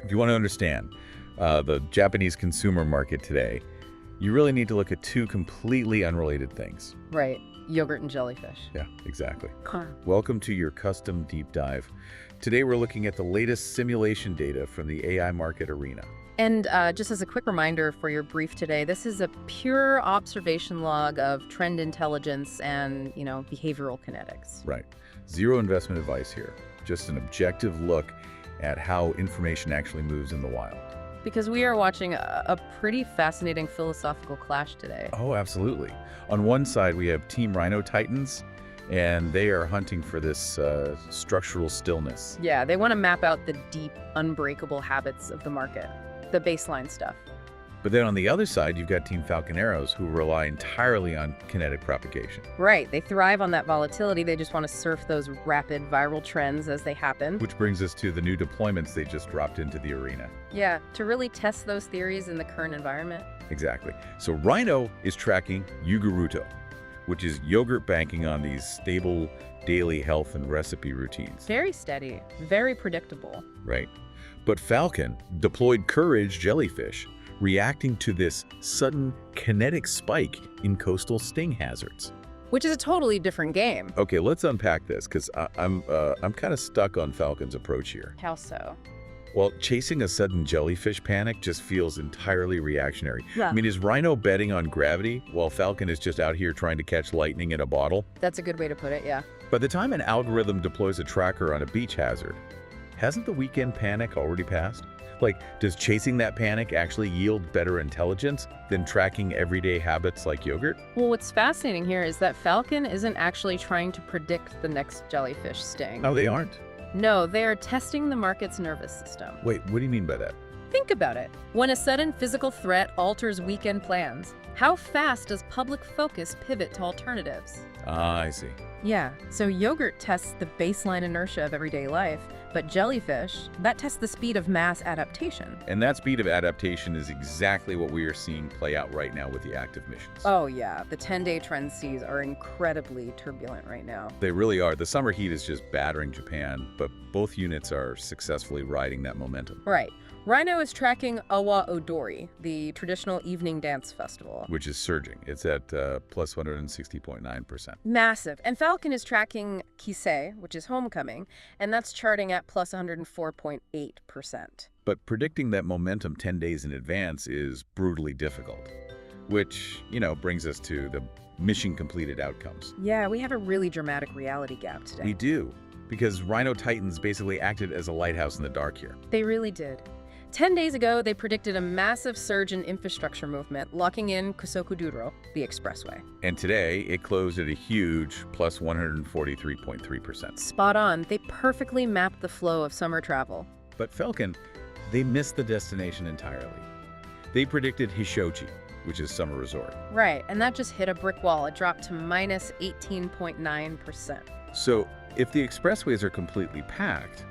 If you want to understand the Japanese consumer market today, you really need to look at two completely unrelated things. Right. Yogurt and jellyfish. Yeah, exactly. Huh. Welcome to your custom deep dive. Today we're looking at the latest simulation data from the AI market arena. And just as a quick reminder for your brief today, this is a pure observation log of trend intelligence and, behavioral kinetics. Right. Zero investment advice here. Just an objective look at how information actually moves in the wild. Because we are watching a pretty fascinating philosophical clash today. Oh, absolutely. On one side, we have Team Rhino Titans, and they are hunting for this structural stillness. Yeah, they want to map out the deep, unbreakable habits of the market, the baseline stuff. But then on the other side, you've got Team Falconeros, who rely entirely on kinetic propagation. Right. They thrive on that volatility. They just want to surf those rapid viral trends as they happen. Which brings us to the new deployments they just dropped into the arena. Yeah, to really test those theories in the current environment. Exactly. So Rhino is tracking Yuguruto, which is yogurt banking on these stable daily health and recipe routines. Very steady, very predictable. Right. But Falcon deployed Courage jellyfish, reacting to this sudden kinetic spike in coastal sting hazards. Which is a totally different game. Okay, let's unpack this, because I'm kind of stuck on Falcon's approach here. How so? Well, chasing a sudden jellyfish panic just feels entirely reactionary. Yeah. I mean, is Rhino betting on gravity while Falcon is just out here trying to catch lightning in a bottle? That's a good way to put it, yeah. By the time an algorithm deploys a tracker on a beach hazard, hasn't the weekend panic already passed? Like, does chasing that panic actually yield better intelligence than tracking everyday habits like yogurt? Well, what's fascinating here is that Falcon isn't actually trying to predict the next jellyfish sting. No, they aren't. No, they are testing the market's nervous system. Wait, what do you mean by that? Think about it. When a sudden physical threat alters weekend plans, how fast does public focus pivot to alternatives? Ah, I see. Yeah, so yogurt tests the baseline inertia of everyday life, but jellyfish, that tests the speed of mass adaptation. And that speed of adaptation is exactly what we are seeing play out right now with the active missions. Oh yeah, the 10-day trend seas are incredibly turbulent right now. They really are. The summer heat is just battering Japan, but both units are successfully riding that momentum. Right. Rhino is tracking Awa Odori, the traditional evening dance festival. Which is surging. It's at plus 160.9%. Massive. And Falcon is tracking Kisei, which is homecoming, and that's charting at plus 104.8%. But predicting that momentum 10 days in advance is brutally difficult, which, brings us to the mission completed outcomes. Yeah, we have a really dramatic reality gap today. We do, because Rhino Titans basically acted as a lighthouse in the dark here. They really did. 10 days ago, they predicted a massive surge in infrastructure movement, locking in Kusokuduro, the expressway. And today, it closed at a huge plus 143.3%. Spot on. They perfectly mapped the flow of summer travel. But Falcon, they missed the destination entirely. They predicted Hishochi, which is summer resort. Right, and that just hit a brick wall. It dropped to minus 18.9%. So, if the expressways are completely packed,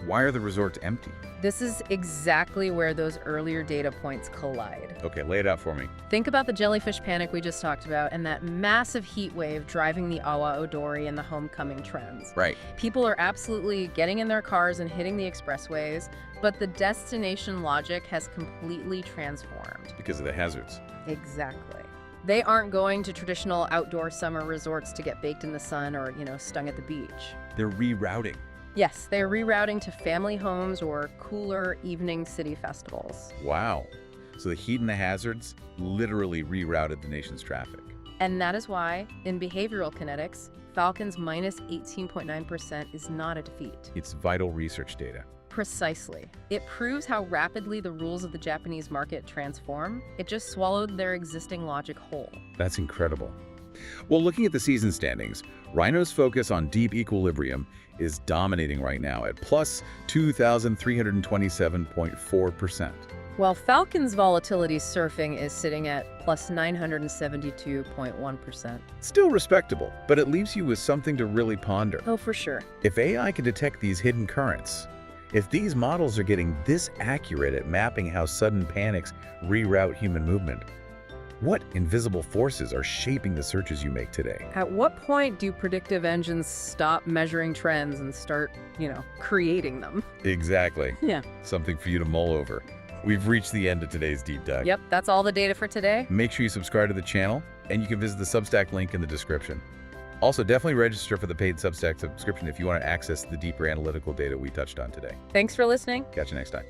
why are the resorts empty? This is exactly where those earlier data points collide. Okay, lay it out for me. Think about the jellyfish panic we just talked about and that massive heat wave driving the Awa Odori and the homecoming trends. Right. People are absolutely getting in their cars and hitting the expressways, but the destination logic has completely transformed. Because of the hazards. Exactly. They aren't going to traditional outdoor summer resorts to get baked in the sun or, stung at the beach. They're rerouting. Yes, they're rerouting to family homes or cooler evening city festivals. Wow. So the heat and the hazards literally rerouted the nation's traffic. And that is why, in behavioral kinetics, Falcon's minus 18.9% is not a defeat. It's vital research data. Precisely. It proves how rapidly the rules of the Japanese market transform. It just swallowed their existing logic whole. That's incredible. Well, looking at the season standings, Rhino's focus on deep equilibrium is dominating right now at plus 2,327.4%. While Falcon's volatility surfing is sitting at plus 972.1%. Still respectable, but it leaves you with something to really ponder. Oh, for sure. If AI can detect these hidden currents, if these models are getting this accurate at mapping how sudden panics reroute human movement, What invisible forces are shaping the searches you make today? At what point do predictive engines stop measuring trends and start, creating them? Exactly. Yeah. Something for you to mull over. We've reached the end of today's deep dive. Yep, that's all the data for today. Make sure you subscribe to the channel, and you can visit the Substack link in the description. Also, definitely register for the paid Substack subscription if you want to access the deeper analytical data we touched on today. Thanks for listening. Catch you next time.